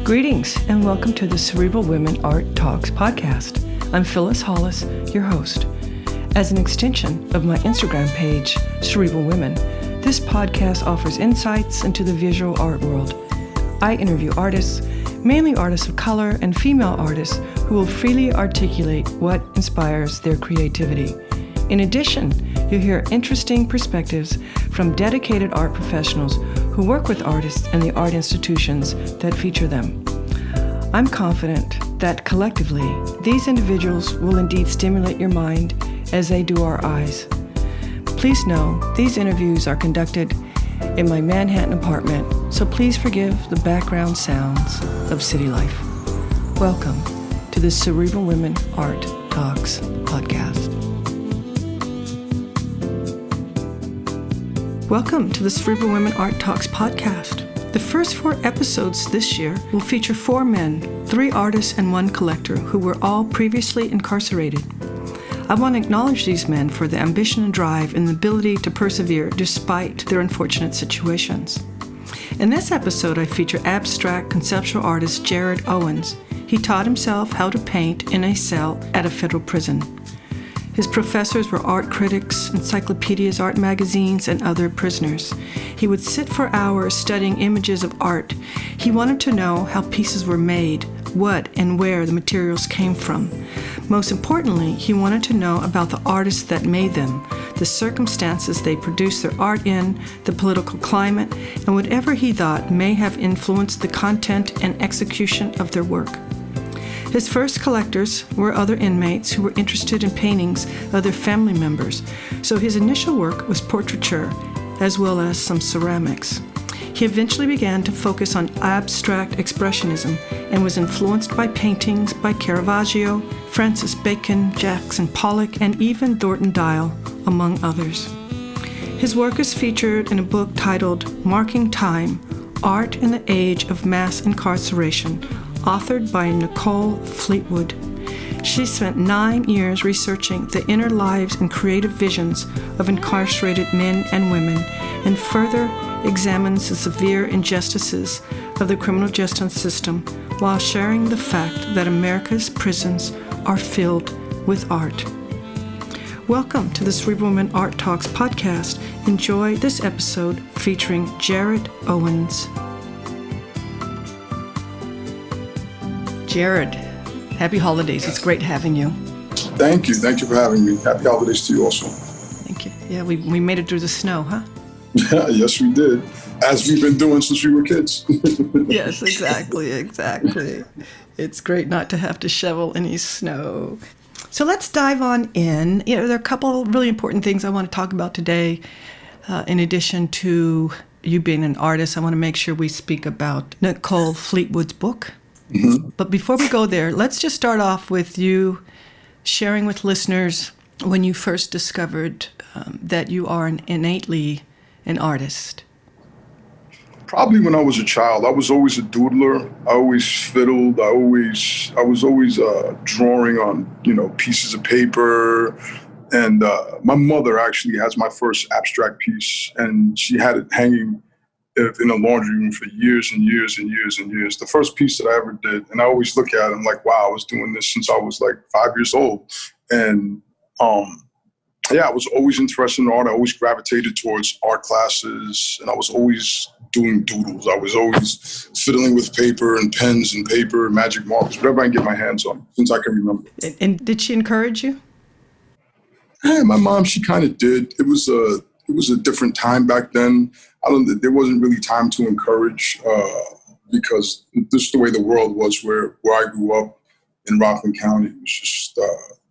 Greetings and welcome to the Cerebral Women Art Talks podcast. I'm Phyllis Hollis, your host. As an extension of my Instagram page, Cerebral Women, this podcast offers insights into the visual art world. I interview artists, mainly artists of color and female artists who will freely articulate what inspires their creativity. In addition, you'll hear interesting perspectives from dedicated art professionals who work with artists and the art institutions that feature them. I'm confident that collectively, these individuals will indeed stimulate your mind as they do our eyes. Please know these interviews are conducted in my Manhattan apartment, so please forgive the background sounds of city life. Welcome to the Cerebral Women Art Talks podcast. Welcome to the Cerebral Women Art Talks podcast. The first 4 episodes this year will feature 4 men, 3 artists and 1 collector who were all previously incarcerated. I want to acknowledge these men for the ambition and drive and the ability to persevere despite their unfortunate situations. In this episode, I feature abstract conceptual artist Jared Owens. He taught himself how to paint in a cell at a federal prison. His professors were art critics, encyclopedias, art magazines, and other prisoners. He would sit for hours studying images of art. He wanted to know how pieces were made, what and where the materials came from. Most importantly, he wanted to know about the artists that made them, the circumstances they produced their art in, the political climate, and whatever he thought may have influenced the content and execution of their work. His first collectors were other inmates who were interested in paintings of their family members, so his initial work was portraiture, as well as some ceramics. He eventually began to focus on abstract expressionism and was influenced by paintings by Caravaggio, Francis Bacon, Jackson Pollock, and even Thornton Dial, among others. His work is featured in a book titled Marking Time, Art in the Age of Mass Incarceration, authored by Nicole Fleetwood. She spent 9 years researching the inner lives and creative visions of incarcerated men and women, and further examines the severe injustices of the criminal justice system while sharing the fact that America's prisons are filled with art. Welcome to the Cerebral Women Art Talks podcast. Enjoy this episode featuring Jared Owens. Jared, happy holidays. It's great having you. Thank you. Thank you for having me. Happy holidays to you also. Thank you. Yeah, we made it through the snow, huh? Yeah, yes, we did. As we've been doing since we were kids. Yes, exactly. It's great not to have to shovel any snow. So let's dive on in. There are a couple of really important things I want to talk about today. In addition to you being an artist, I want to make sure we speak about Nicole Fleetwood's book. Mm-hmm. But before we go there, let's just start off with you sharing with listeners when you first discovered that you are innately an artist. Probably when I was a child. I was always a doodler. I always fiddled. I was always drawing on, pieces of paper. And my mother actually has my first abstract piece, and she had it hanging in a laundry room for years and years and years and years. The first piece that I ever did, and I always look at it, I'm like, wow, I was doing this since I was like 5 years old. And I was always interested in art. I always gravitated towards art classes, and I was always doing doodles. I was always fiddling with paper and pens and paper, magic markers, whatever I can get my hands on, since I can remember. And did she encourage you? Yeah, my mom, she kind of did. It was a different time back then. There wasn't really time to encourage because this is the way the world was where I grew up in Rockland County. It was just,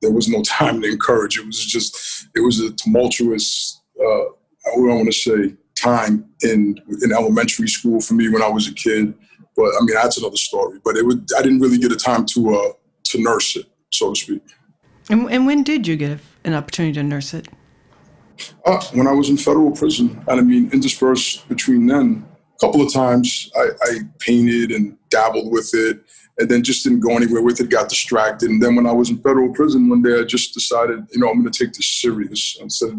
there was no time to encourage. It was a tumultuous, I want to say, time in elementary school for me when I was a kid. But I mean, that's another story. But I didn't really get a time to nurse it, so to speak. And when did you get an opportunity to nurse it? When I was in federal prison. And I mean, interspersed between then, a couple of times I painted and dabbled with it, and then just didn't go anywhere with it, got distracted. And then when I was in federal prison one day, I just decided, I'm going to take this serious. And said,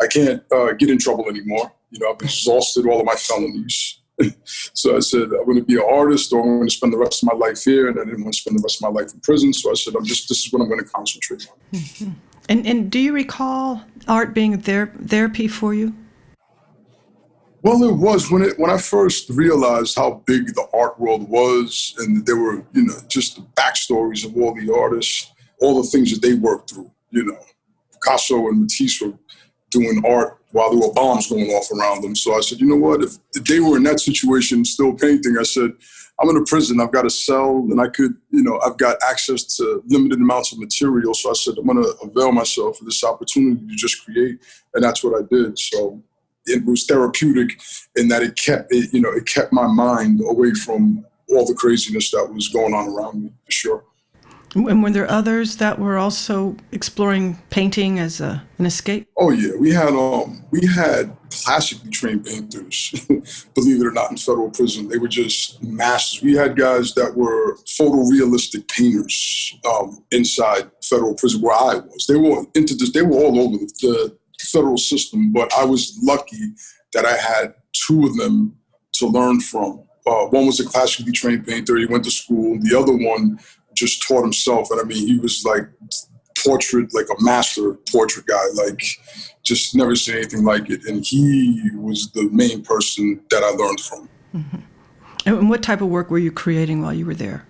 I can't get in trouble anymore. I've exhausted all of my felonies. So I said, I'm going to be an artist, or I'm going to spend the rest of my life here. And I didn't want to spend the rest of my life in prison. So I said, this is what I'm going to concentrate on. Mm-hmm. And do you recall art being therapy for you? Well, it was when I first realized how big the art world was, and there were, just the backstories of all the artists, all the things that they worked through. Picasso and Matisse were doing art while there were bombs going off around them. So I said, you know what? If they were in that situation still painting, I said, I'm in a prison. I've got a cell, and I could, I've got access to limited amounts of material. So I said, I'm going to avail myself of this opportunity to just create, and that's what I did. So it was therapeutic in that it kept my mind away from all the craziness that was going on around me, for sure. And were there others that were also exploring painting as an escape? Oh yeah, we had classically trained painters, believe it or not, in federal prison. They were just masters. We had guys that were photorealistic painters inside federal prison where I was. They were all over the federal system, but I was lucky that I had two of them to learn from. One was a classically trained painter. He went to school. The other one just taught himself. And I mean, he was like a master portrait guy, like just never seen anything like it. And he was the main person that I learned from. Mm-hmm. And what type of work were you creating while you were there?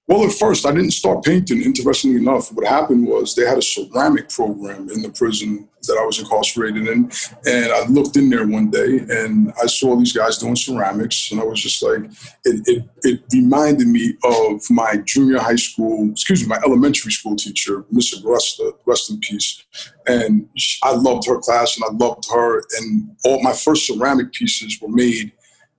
Well, at first, I didn't start painting, interestingly enough. What happened was they had a ceramic program in the prison that I was incarcerated in. And I looked in there one day and I saw these guys doing ceramics. And I was just like, it reminded me of my my elementary school teacher, Miss Agresta, rest in peace. And I loved her class and I loved her. And all my first ceramic pieces were made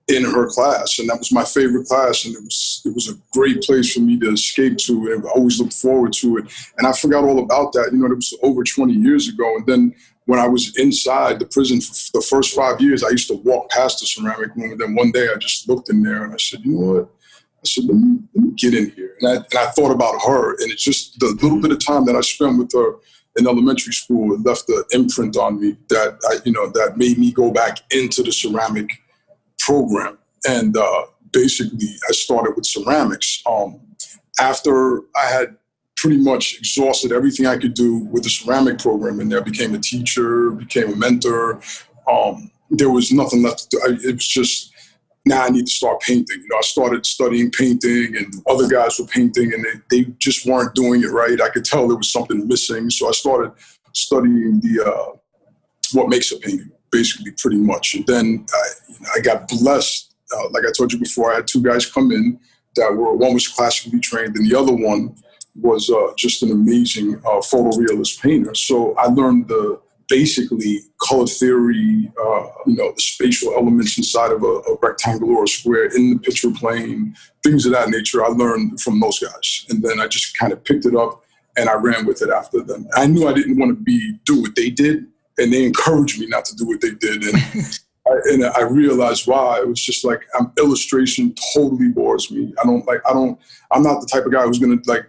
in her class, and that was my favorite class, and it was a great place for me to escape to, and I always looked forward to it. And I forgot all about that. It was over 20 years ago. And then when I was inside the prison for the first 5 years, I used to walk past the ceramic room, and then one day I just looked in there and I said, you know what? I said, let me get in here. And I thought about her, and it's just the little bit of time that I spent with her in elementary school, it left an imprint on me that that made me go back into the ceramic program. And basically I started with ceramics. After I had pretty much exhausted everything I could do with the ceramic program, and I became a teacher, became a mentor. There was nothing left to do. It was just, now I need to start painting. I started studying painting, and other guys were painting, and they just weren't doing it right. I could tell there was something missing. So I started studying what makes a painting, basically, pretty much. And then I got blessed. Like I told you before, I had two guys come in one was classically trained, and the other one was just an amazing photorealist painter. So I learned basically color theory, the spatial elements inside of a rectangle or a square in the picture plane, things of that nature. I learned from those guys. And then I just kind of picked it up and I ran with it after them. I knew I didn't want to do what they did, and they encouraged me not to do what they did. And I realized why. It was just like, illustration totally bores me. I'm not the type of guy who's going to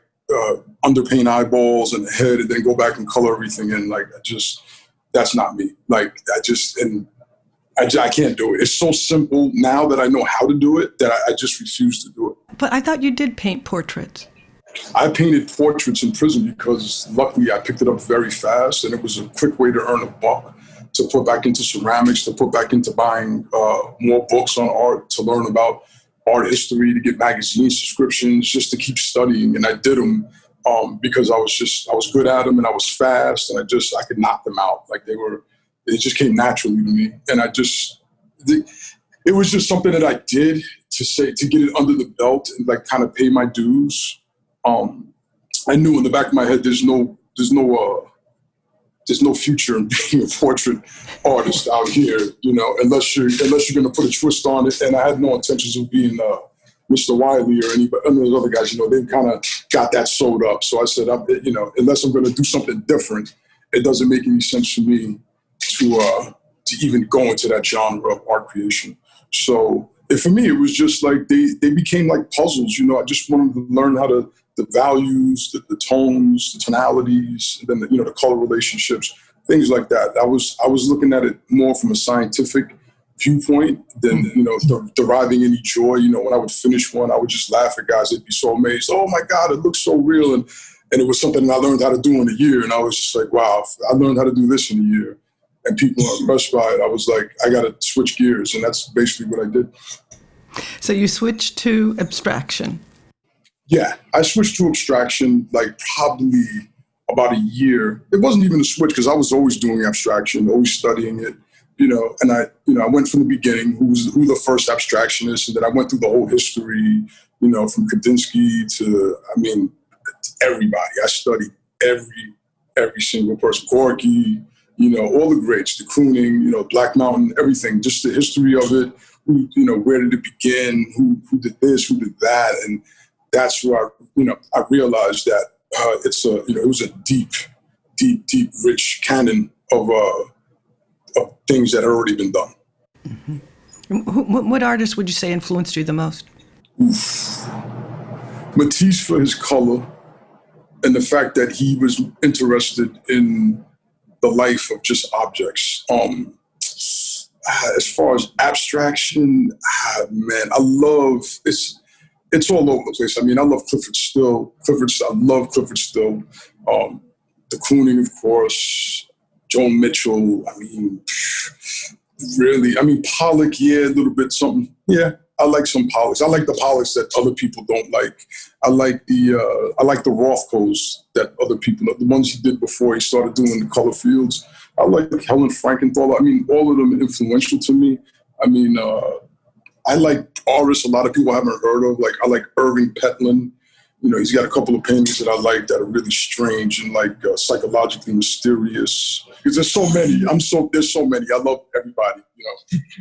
underpaint eyeballs and head and then go back and color everything in. That's not me. I can't do it. It's so simple now that I know how to do it that I just refuse to do it. But I thought you did paint portraits. I painted portraits in prison because luckily I picked it up very fast, and it was a quick way to earn a buck, to put back into ceramics, to put back into buying more books on art, to learn about art history, to get magazine subscriptions, just to keep studying. And I did them because I was good at them, and I was fast, and I could knock them out. It just came naturally to me. And it was just something that I did to get it under the belt and kind of pay my dues. I knew in the back of my head, there's no future in being a portrait artist out here, unless you're going to put a twist on it. And I had no intentions of being Mr. Wiley or any of those other guys. They kind of got that sewed up. So I said, unless I'm going to do something different, it doesn't make any sense for me to even go into that genre of art creation. So for me, it was just like they became like puzzles. I just wanted to learn how the values, the tones, the tonalities, and then the color relationships, things like that. I was looking at it more from a scientific viewpoint than, deriving any joy. When I would finish one, I would just laugh at guys. They'd be so amazed. Oh my God, it looks so real. And it was something I learned how to do in a year. And I was just like, wow, I learned how to do this in a year. And people are impressed by it. I was like, I got to switch gears. And that's basically what I did. So you switched to abstraction. Yeah, I switched to abstraction like probably about a year. It wasn't even a switch because I was always doing abstraction, always studying it, and I went from the beginning, who the first abstractionist, and then I went through the whole history, from Kandinsky to, everybody. I studied every single person, Gorky, all the greats, de Kooning, Black Mountain, everything, just the history of it, where did it begin, who did this, who did that, and that's where I realized that it was a deep, rich canon of things that had already been done. Mm-hmm. What artist would you say influenced you the most? Matisse for his color and the fact that he was interested in the life of just objects. As far as abstraction, man, I love it's all over the place. I love Clifford Still. I love Clifford Still. De Kooning, of course. Joan Mitchell. Really. Pollock, yeah, a little bit something. Yeah, I like some Pollocks. I like the Pollocks that other people don't like. I like the Rothkos that other people, the ones he did before he started doing the color fields. I like Helen Frankenthaler. All of them are influential to me. I like artists a lot of people haven't heard of. Like, I like Irving Petlin. He's got a couple of paintings that I like that are really strange and psychologically mysterious. Because there's so many. There's so many. I love everybody.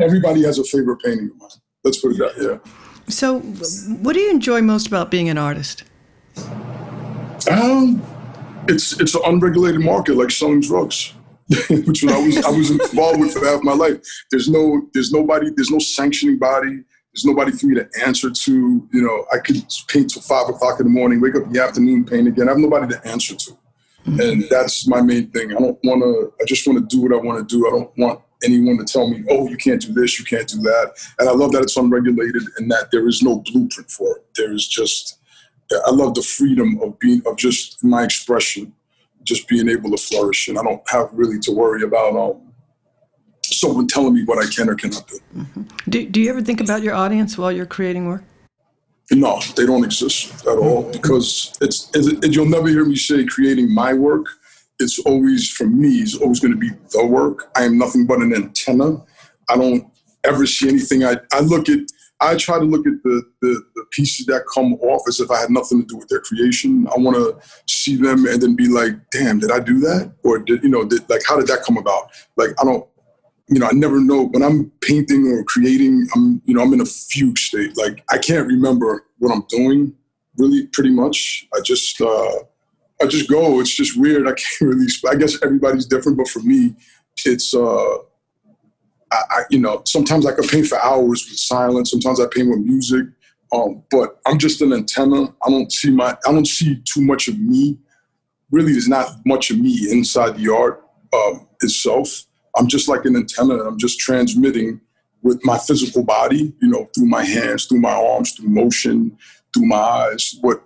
Everybody has a favorite painting of mine. Let's put it that, yeah. So, what do you enjoy most about being an artist? It's an unregulated market, like selling drugs, which I was involved with for half my life. There's nobody, there's no sanctioning body. There's nobody for me to answer to. I could paint till 5 o'clock in the morning, wake up in the afternoon, paint again. I have nobody to answer to. Mm-hmm. And that's my main thing. I just want to do what I want to do. I don't want anyone to tell me, oh, you can't do this, you can't do that. And I love that it's unregulated and that there is no blueprint for it. There is just, I love the freedom of just my expression, just being able to flourish. And I don't have really to worry about someone telling me what I can or cannot do. Mm-hmm. Do you ever think about your audience while you're creating work? No, they don't exist at all, because you'll never hear me say creating my work. It's always, for me, it's always going to be the work. I am nothing but an antenna. I don't ever see anything. I try to look at the pieces that come off as if I had nothing to do with their creation. I want to see them and then be like, damn, did I do that? Or how did that come about? I never know when I'm painting or creating, I'm in a fugue state. I can't remember what I'm doing, really, pretty much. I just go. It's just weird. I can't really explain. I guess everybody's different, but for me, it's sometimes I can paint for hours with silence. Sometimes I paint with music. But I'm just an antenna. I don't see too much of me. Really, there's not much of me inside the art itself. I'm just like an antenna, and I'm just transmitting with my physical body, through my hands, through my arms, through motion, through my eyes, what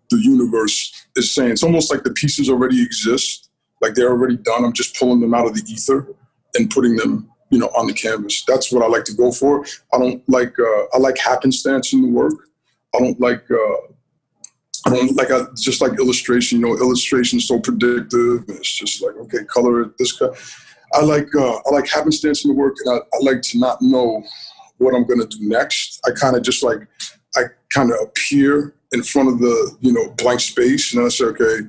the universe is saying. It's almost like the pieces already exist, like they're already done. I'm just pulling them out of the ether and putting them, on the canvas. That's what I like to go for. I don't like, I like happenstance in the work. I don't like just like illustration, illustration is so predictive. It's just like, okay, color it, this color. I like happenstance in the work, and I like to not know what I'm going to do next. I kind of appear in front of the, blank space, and I say, okay,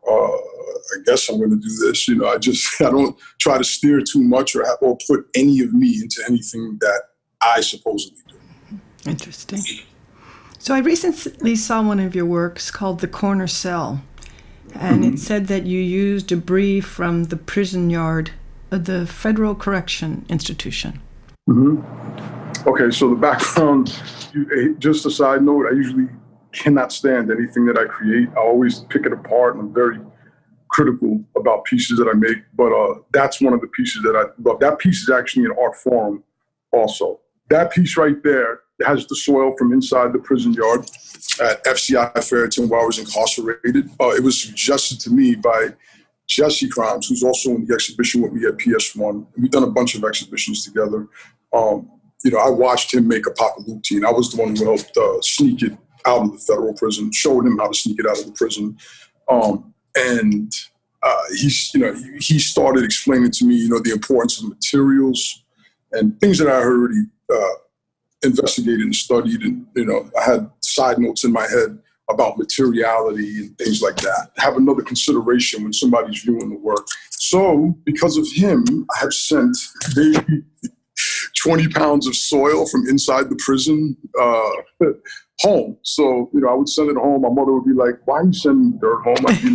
I guess I'm going to do this. I don't try to steer too much or put any of me into anything that I supposedly do. Interesting. So I recently saw one of your works called The Corner Cell, and it said that you used debris from the prison yard of the Federal Correction Institution. Mm-hmm. Okay, so the background, just a side note, I usually cannot stand anything that I create. I always pick it apart, and I'm very critical about pieces that I make, but that's one of the pieces that I love. That piece is actually in Artforum also. That piece right there has the soil from inside the prison yard at FCI Fairton where I was incarcerated. It was suggested to me by Jesse Crimes, who's also in the exhibition with me at PS1. We've done a bunch of exhibitions together. I watched him make Apocalyptine. I was the one who helped sneak it out of the federal prison, showed him how to sneak it out of the prison. He started explaining to me, the importance of materials and things that I already investigated and studied. And, I had side notes in my head about materiality and things like that. Have another consideration when somebody's viewing the work. So because of him, I have sent maybe 20 pounds of soil from inside the prison home. So, I would send it home. My mother would be like, why are you sending dirt home? I'd be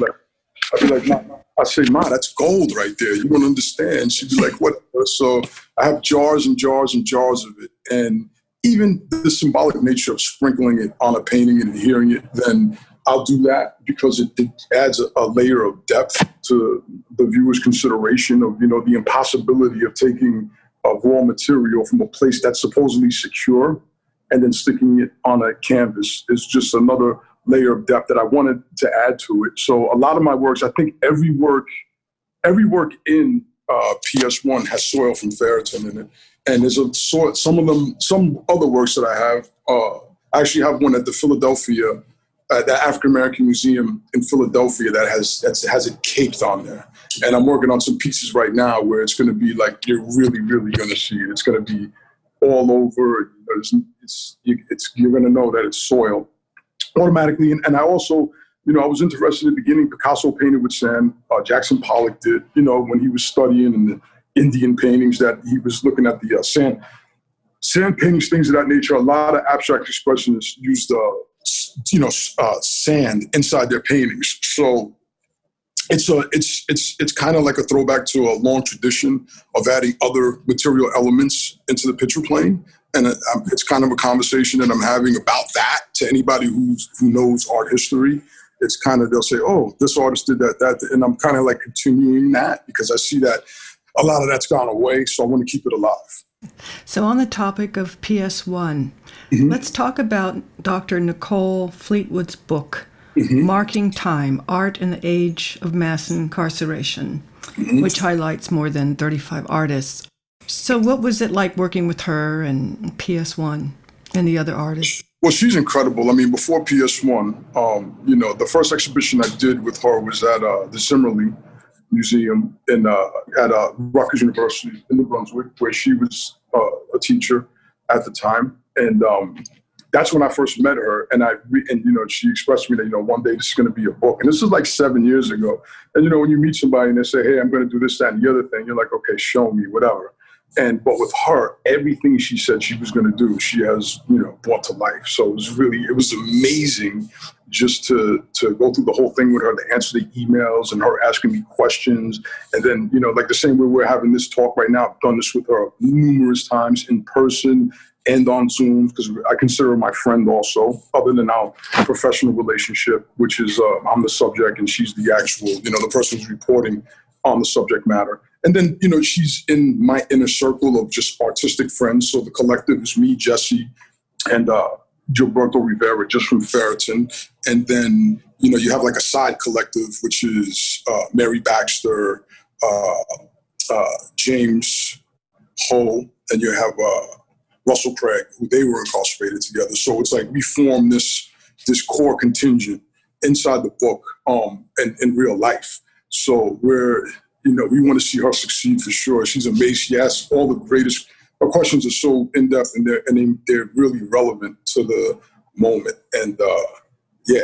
like, Ma, I say, Ma, that's gold right there. You won't understand. She'd be like, what? So I have jars and jars and jars of it. And even the symbolic nature of sprinkling it on a painting and adhering it, then I'll do that because it adds a layer of depth to the viewer's consideration of, the impossibility of taking a raw material from a place that's supposedly secure and then sticking it on a canvas is just another layer of depth that I wanted to add to it. So a lot of my works, I think every work in PS1 has soil from Ferriton in it. And there's some other works that I have. I actually have one at the Philadelphia, the African American Museum in Philadelphia that has it caked on there. And I'm working on some pieces right now where it's going to be like you're really, really going to see it. It's going to be all over. You're going to know that it's soil automatically. And I also, I was interested in the beginning. Picasso painted with sand. Jackson Pollock did, when he was studying in the Indian paintings that he was looking at the sand paintings, things of that nature. A lot of abstract expressionists used, sand inside their paintings. So it's kind of like a throwback to a long tradition of adding other material elements into the picture plane. And it's kind of a conversation that I'm having about that to anybody who knows art history. It's kind of, they'll say, oh, this artist did that. And I'm kind of like continuing that because I see that a lot of that's gone away. So I want to keep it alive. So on the topic of PS1, let's talk about Dr. Nicole Fleetwood's book, Marking Time, Art in the Age of Mass Incarceration, which highlights more than 35 artists. So what was it like working with her and PS1 and the other artists? Well, she's incredible. I mean, before PS1, the first exhibition I did with her was at the Zimmerli Museum at Rutgers University in New Brunswick, where she was a teacher at the time. And that's when I first met her. And she expressed to me that, one day this is going to be a book. And this is like 7 years ago. And, when you meet somebody and they say, hey, I'm going to do this, that, and the other thing, you're like, okay, show me, whatever. But with her, everything she said she was going to do, she has, brought to life. So it was amazing just to go through the whole thing with her, to answer the emails and her asking me questions. And then, like the same way we're having this talk right now, I've done this with her numerous times in person and on Zoom, because I consider her my friend also, other than our professional relationship, which is I'm the subject and she's the actual, the person who's reporting on the subject matter. And then, she's in my inner circle of just artistic friends. So the collective is me, Jesse, and Gilberto Rivera, just from Ferriton. And then, you have like a side collective, which is Mary Baxter, James Ho, and you have Russell Craig, who they were incarcerated together. So it's like we form this core contingent inside the book and in real life. So we want to see her succeed for sure. She's amazing. She asks all the greatest. Her questions are so in-depth and they're really relevant to the moment. And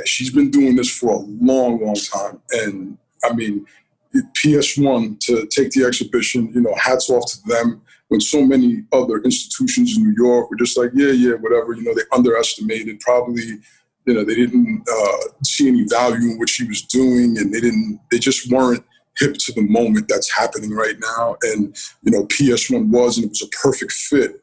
she's been doing this for a long, long time. And I mean, PS1 to take the exhibition, hats off to them. When so many other institutions in New York were just like, yeah, whatever, they underestimated probably, they didn't see any value in what she was doing, and they just weren't hip to the moment that's happening right now. And, PS1 was, and it was a perfect fit,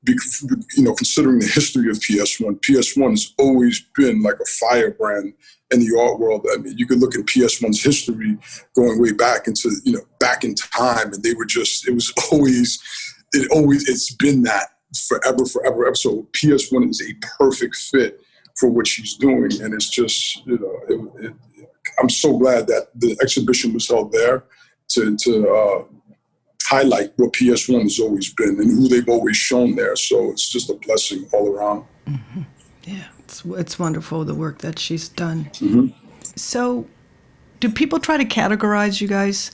considering the history of PS1. PS1 has always been like a firebrand in the art world. I mean, you could look at PS1's history going way back into, back in time, and they were just, it was always it's been that forever. So PS1 is a perfect fit for what she's doing. And it's just, I'm so glad that the exhibition was held there to highlight what PS1 has always been and who they've always shown there. So it's just a blessing all around. Mm-hmm. Yeah, it's wonderful, the work that she's done. Mm-hmm. So do people try to categorize you guys?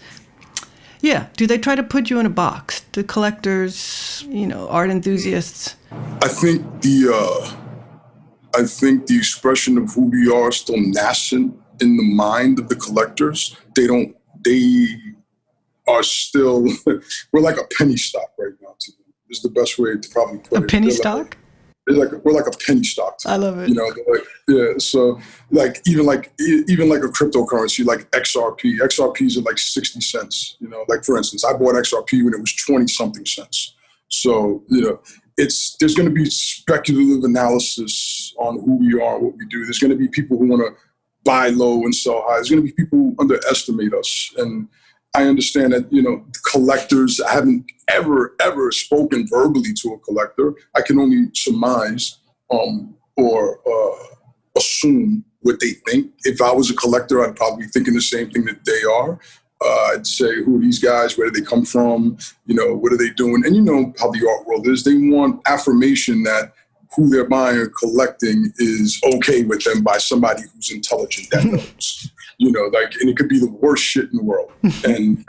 Yeah, do they try to put you in a box? The collectors, art enthusiasts? I think the expression of who we are is still nascent in the mind of the collectors. They are still, we're like a penny stock right now to them, is the best way to probably put it. A penny stock? We're like a penny stock. I love it. So even like a cryptocurrency like XRPs are like 60 cents. Like for instance, I bought XRP when it was 20 something cents. So there's going to be speculative analysis on who we are, what we do. There's going to be people who want to buy low and sell high. There's going to be people who underestimate us. And I understand that, collectors, I haven't ever spoken verbally to a collector. I can only surmise or assume what they think. If I was a collector, I'd probably be thinking the same thing that they are. I'd say, who are these guys? Where do they come from? What are they doing? And you know how the art world is. They want affirmation that who they're buying or collecting is okay with them by somebody who's intelligent that knows. And it could be the worst shit in the world. And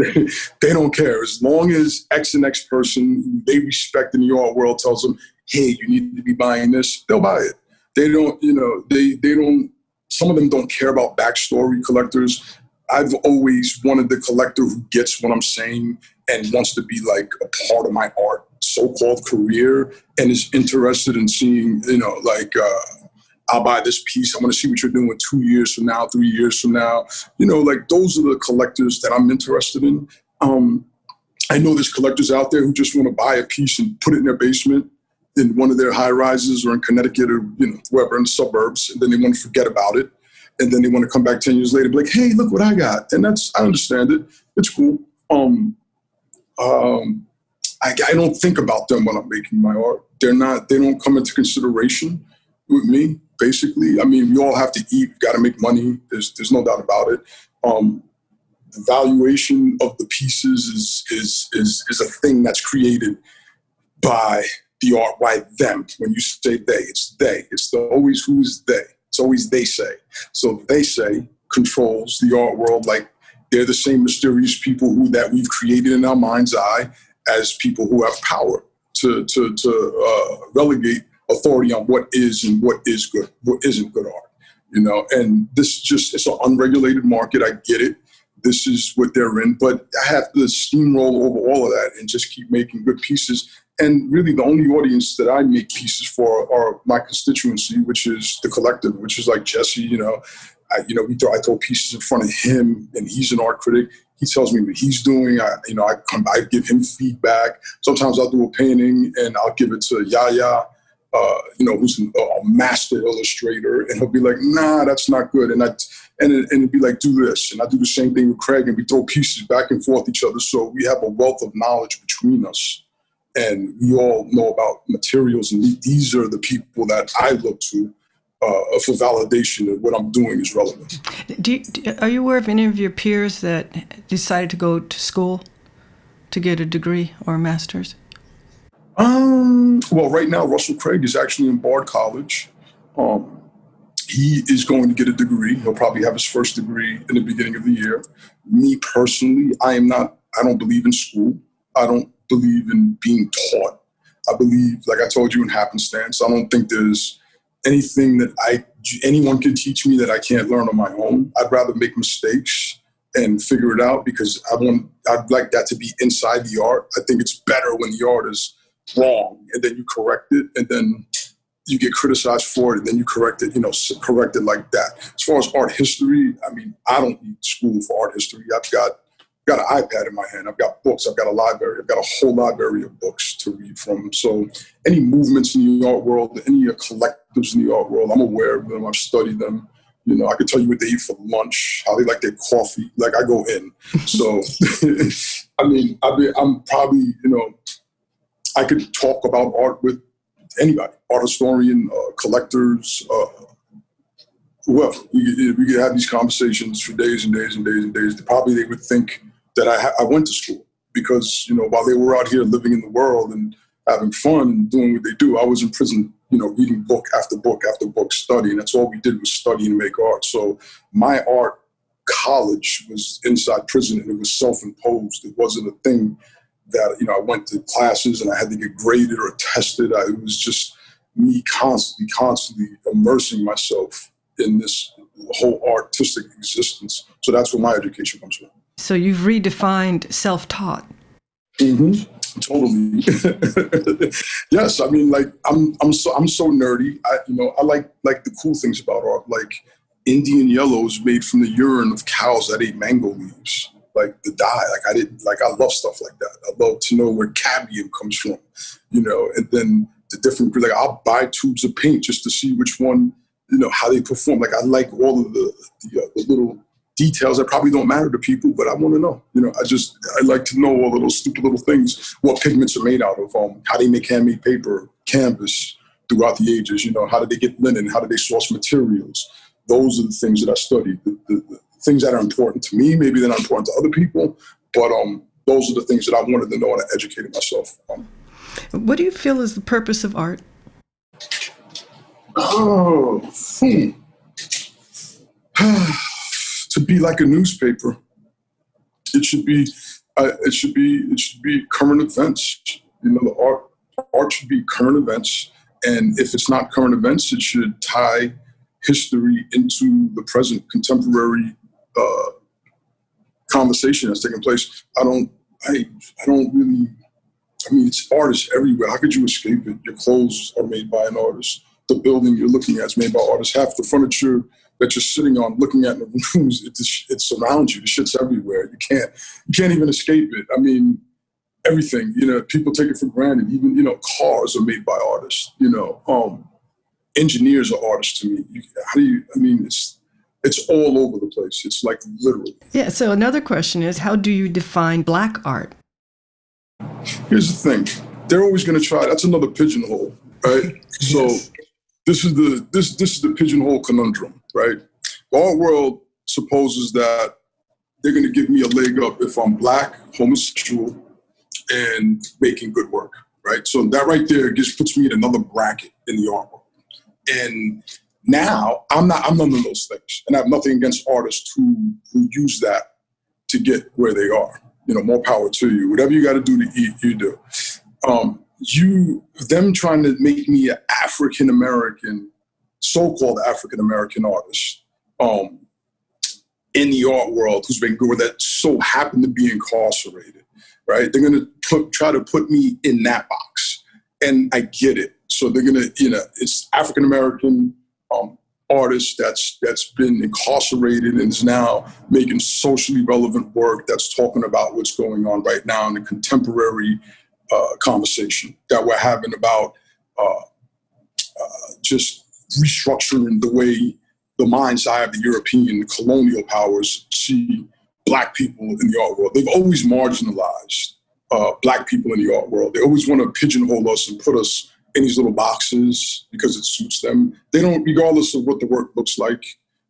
they don't care. As long as X and X person who they respect in the art world tells them, hey, you need to be buying this, they'll buy it. They don't, they don't, some of them don't care about backstory collectors. I've always wanted the collector who gets what I'm saying and wants to be like a part of my art so-called career and is interested in seeing, I'll buy this piece. I want to see what you're doing 2 years from now, 3 years from now. Those are the collectors that I'm interested in. I know there's collectors out there who just want to buy a piece and put it in their basement in one of their high rises or in Connecticut or, wherever in the suburbs. And then they want to forget about it. And then they want to come back 10 years later, be like, hey, look what I got. And I understand it. It's cool. I don't think about them when I'm making my art. They don't come into consideration with me, basically. I mean, we all have to eat, got to make money. There's no doubt about it. The valuation of the pieces is a thing that's created by the art, by them. When you say they, it's they. It's always who's they. It's always they say. So they say controls the art world like they're the same mysterious people that we've created in our mind's eye as people who have power to relegate authority on what is and what is good, what isn't good art. And it's an unregulated market. I get it. This is what they're in, but I have to steamroll over all of that and just keep making good pieces. And really the only audience that I make pieces for are my constituency, which is the collective, which is like Jesse, I throw pieces in front of him and he's an art critic. He tells me what he's doing. I give him feedback. Sometimes I'll do a painting and I'll give it to Yaya, who's a master illustrator, and he'll be like, nah, that's not good. And it'd be like, do this. And I do the same thing with Craig, and we throw pieces back and forth each other. So we have a wealth of knowledge between us. And we all know about materials. And these are the people that I look to for validation that what I'm doing is relevant. Are you aware of any of your peers that decided to go to school to get a degree or a master's? Well, right now, Russell Craig is actually in Bard College. He is going to get a degree. He'll probably have his first degree in the beginning of the year. Me personally, I don't believe in school. I don't believe in being taught. I believe, like I told you, in happenstance. I don't think there's anything that anyone can teach me that I can't learn on my own. I'd rather make mistakes and figure it out because I'd like that to be inside the art. I think it's better when the art is wrong and then you correct it and then you get criticized for it and then you correct it, correct it like that. As far as art history, I mean, I don't need school for art history. I've got an iPad in my hand. I've got books. I've got a library. I've got a whole library of books to read from. So any movements in the art world, any collectives in the art world, I'm aware of them. I've studied them. I can tell you what they eat for lunch, how they like their coffee. Like I go in. So, I mean, I'm probably, I could talk about art with anybody, art historian, collectors, whoever. We could have these conversations for days and days and days and days. Probably they would think that I went to school because, while they were out here living in the world and having fun and doing what they do, I was in prison, reading book after book after book, studying. That's all we did was study and make art. So my art college was inside prison, and it was self-imposed. It wasn't a thing that, I went to classes and I had to get graded or tested. It was just me constantly immersing myself in this whole artistic existence. So that's where my education comes from. So you've redefined self-taught. Mm-hmm. Totally. Yes. I mean, like I'm so nerdy. I like the cool things about art, like Indian yellow is made from the urine of cows that ate mango leaves. Like the dye, I love stuff like that. I love to know where cadmium comes from, and then the different, like I'll buy tubes of paint just to see which one, how they perform. Like I like all of the little details that probably don't matter to people, but I want to know, I like to know all of those stupid little things, what pigments are made out of, how they make handmade paper, canvas throughout the ages, how did they get linen, how did they source materials? Those are the things that I study, the things that are important to me. Maybe they're not important to other people, but those are the things that I wanted to know and I educated myself on. What do you feel is the purpose of art? To be like a newspaper. It should be current events. The art should be current events, and if it's not current events, it should tie history into the present, contemporary conversation that's taking place. I don't really. I mean, it's artists everywhere. How could you escape it? Your clothes are made by an artist. The building you're looking at is made by artists. Half the furniture that you're sitting on, looking at in the rooms, it surrounds you. The shit's everywhere. You can't even escape it. I mean, everything. People take it for granted. Even cars are made by artists. Engineers are artists to me. It's all over the place. It's like literally. Yeah. So another question is, how do you define Black art? Here's the thing. They're always going to try. That's another pigeonhole, right? Yes. So this is the pigeonhole conundrum, right? The art world supposes that they're going to give me a leg up if I'm Black, homosexual, and making good work, right? So that right there just puts me in another bracket in the art world. And now I'm none of those things, and I have nothing against artists who use that to get where they are. More power to you. Whatever you got to do to eat, you do. Them trying to make me an African-American, so-called African-American artist in the art world who's been good, that so happened to be incarcerated, right? They're going to try to put me in that box, and I get it. So they're going to, it's African-American artist that's been incarcerated and is now making socially relevant work that's talking about what's going on right now in the contemporary conversation that we're having about just restructuring the way the mind's eye of the European colonial powers see Black people in the art world. They've always marginalized Black people in the art world. They always want to pigeonhole us and put us in these little boxes because it suits them. They don't, regardless of what the work looks like,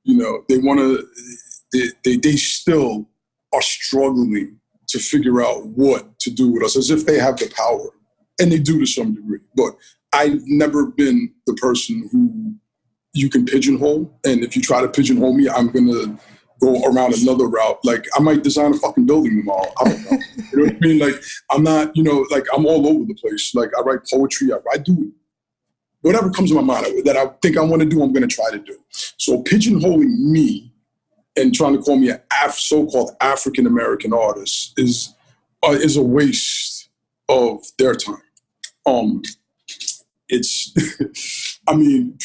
they want to, they still are struggling to figure out what to do with us as if they have the power. And they do to some degree. But I've never been the person who you can pigeonhole. And if you try to pigeonhole me, I'm going to go around another route. Like, I might design a fucking building tomorrow. I don't know. You know what I mean? Like, I'm not, like, I'm all over the place. Like, I write poetry. I do whatever comes to my mind that I think I want to do, I'm going to try to do. So pigeonholing me and trying to call me an so-called African-American artist is a waste of their time. I mean,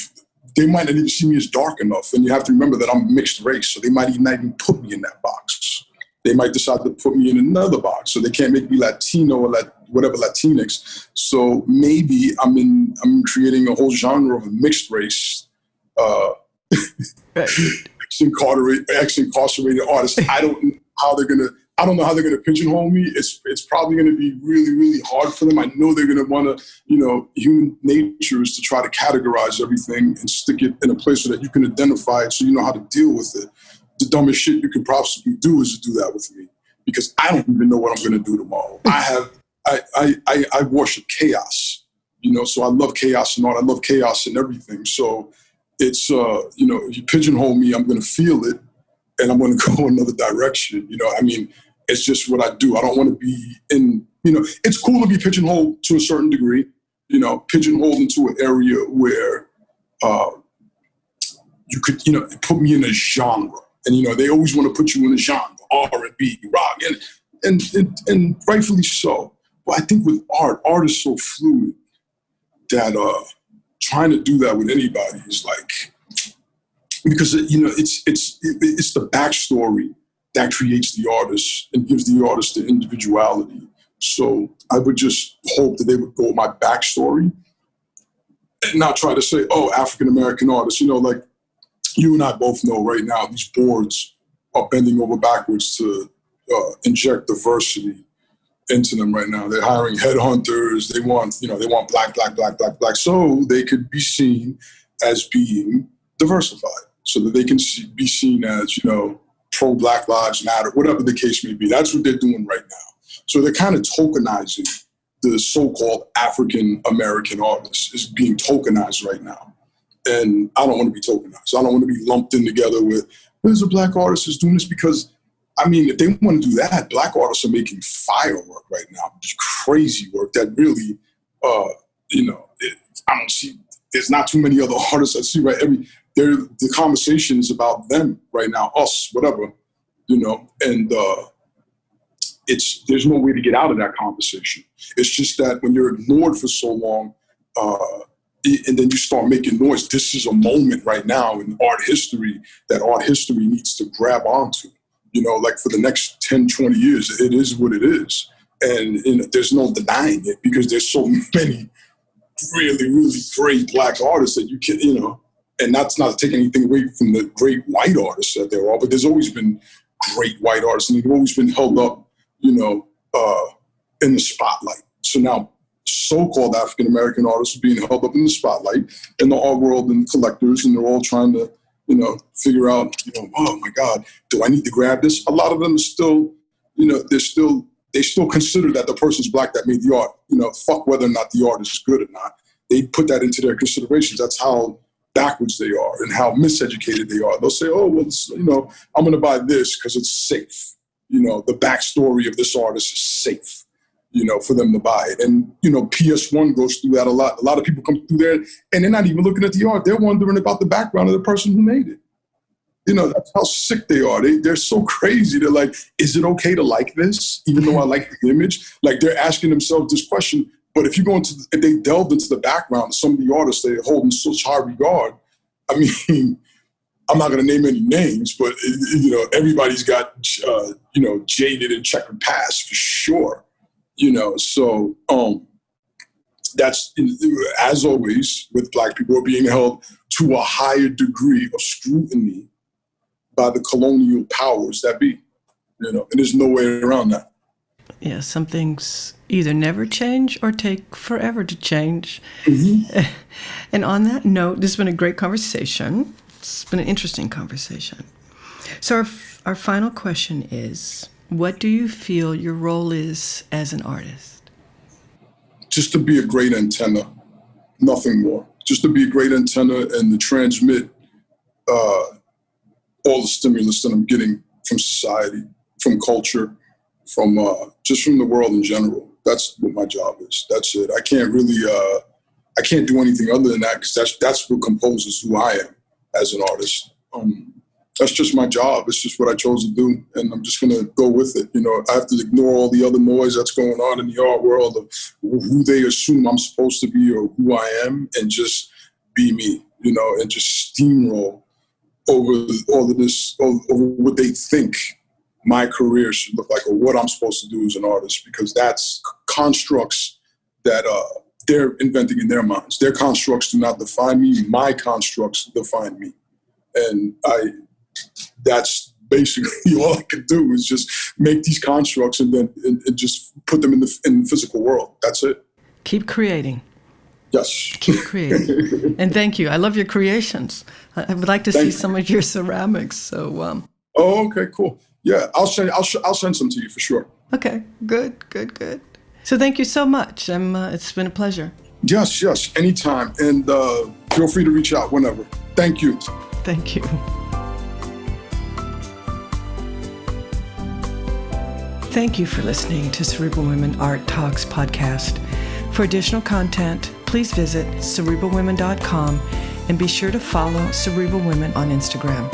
they might not even see me as dark enough. And you have to remember that I'm mixed race, so they might not even put me in that box. They might decide to put me in another box, so they can't make me Latino or whatever Latinx. So maybe I'm creating a whole genre of mixed race, ex-incarcerated artists. I don't know how they're gonna I don't know how they're going to pigeonhole me. It's probably going to be really, really hard for them. I know they're going to want to, human nature is to try to categorize everything and stick it in a place so that you can identify it so you know how to deal with it. The dumbest shit you could possibly do is to do that with me because I don't even know what I'm going to do tomorrow. I worship chaos, so I love chaos and art. I love chaos and everything. So it's, if you pigeonhole me, I'm going to feel it and I'm going to go another direction. It's just what I do. I don't want to be in, it's cool to be pigeonholed to a certain degree, pigeonholed into an area where you could, put me in a genre. And, they always want to put you in a genre, R&B, rock, and rightfully so. But I think with art is so fluid that trying to do that with anybody is like, because, it's the backstory that creates the artist and gives the artist the individuality. So I would just hope that they would go with my backstory and not try to say, oh, African-American artists, like you and I both know right now, these boards are bending over backwards to inject diversity into them right now. They're hiring headhunters. They want black, so they could be seen as being diversified, so that they can be seen as, pro-Black Lives Matter, whatever the case may be. That's what they're doing right now. So they're kind of tokenizing the so-called African-American artists is being tokenized right now. And I don't want to be tokenized. I don't want to be lumped in together with, there's a black artist is doing this because, if they want to do that, black artists are making firework right now, crazy work that really, I don't see, there's not too many other artists I see, right? The conversation is about them right now, us, whatever, and there's no way to get out of that conversation. It's just that when you're ignored for so long, and then you start making noise, this is a moment right now in art history that art history needs to grab onto, like for the next 10, 20 years, it is what it is. And there's no denying it because there's so many really, really great black artists that you can, and that's not to take anything away from the great white artists that there are, but there's always been great white artists and they've always been held up, in the spotlight. So now so-called African-American artists are being held up in the spotlight in the art world and collectors, and they're all trying to, figure out, oh my God, do I need to grab this? A lot of them are still, they still consider that the person's black that made the art, fuck whether or not the art is good or not. They put that into their considerations. That's how backwards they are and how miseducated they are. They'll say, oh, well, I'm going to buy this because it's safe. The backstory of this artist is safe, for them to buy it. And, PS1 goes through that a lot. A lot of people come through there and they're not even looking at the art. They're wondering about the background of the person who made it. That's how sick they are. They're so crazy. They're like, is it okay to like this? Even though I like the image? Like they're asking themselves this question. But if you go if they delved into the background of some of the artists they hold in such high regard, I'm not going to name any names, but everybody's got, jaded and checkered past for sure. So that's, as always, with black people are being held to a higher degree of scrutiny by the colonial powers that be, and there's no way around that. Yeah, some things either never change or take forever to change. Mm-hmm. And on that note, this has been a great conversation. It's been an interesting conversation. So our final question is, what do you feel your role is as an artist? Just to be a great antenna, nothing more. Just to be a great antenna and to transmit all the stimulus that I'm getting from society, from culture, from just from the world in general. That's what my job is. That's it. I can't really, I can't do anything other than that because that's what composes who I am as an artist. That's just my job. It's just what I chose to do, and I'm just gonna go with it. I have to ignore all the other noise that's going on in the art world of who they assume I'm supposed to be or who I am, and just be me. And just steamroll over all of this, over what they think my career should look like or what I'm supposed to do as an artist, because that's constructs that they're inventing in their minds. Their constructs do not define me. My constructs define me. And that's basically all I could do is just make these constructs and then and just put them in the physical world. That's it. Keep creating. Yes. Keep creating. And thank you. I love your creations. I would like to see some of your ceramics. So. Oh, okay, cool. Yeah, I'll send some to you for sure. Okay, good. So thank you so much. It's been a pleasure. Yes, anytime. And feel free to reach out whenever. Thank you. Thank you. Thank you for listening to Cerebral Women Art Talks podcast. For additional content, please visit cerebralwomen.com and be sure to follow Cerebral Women on Instagram.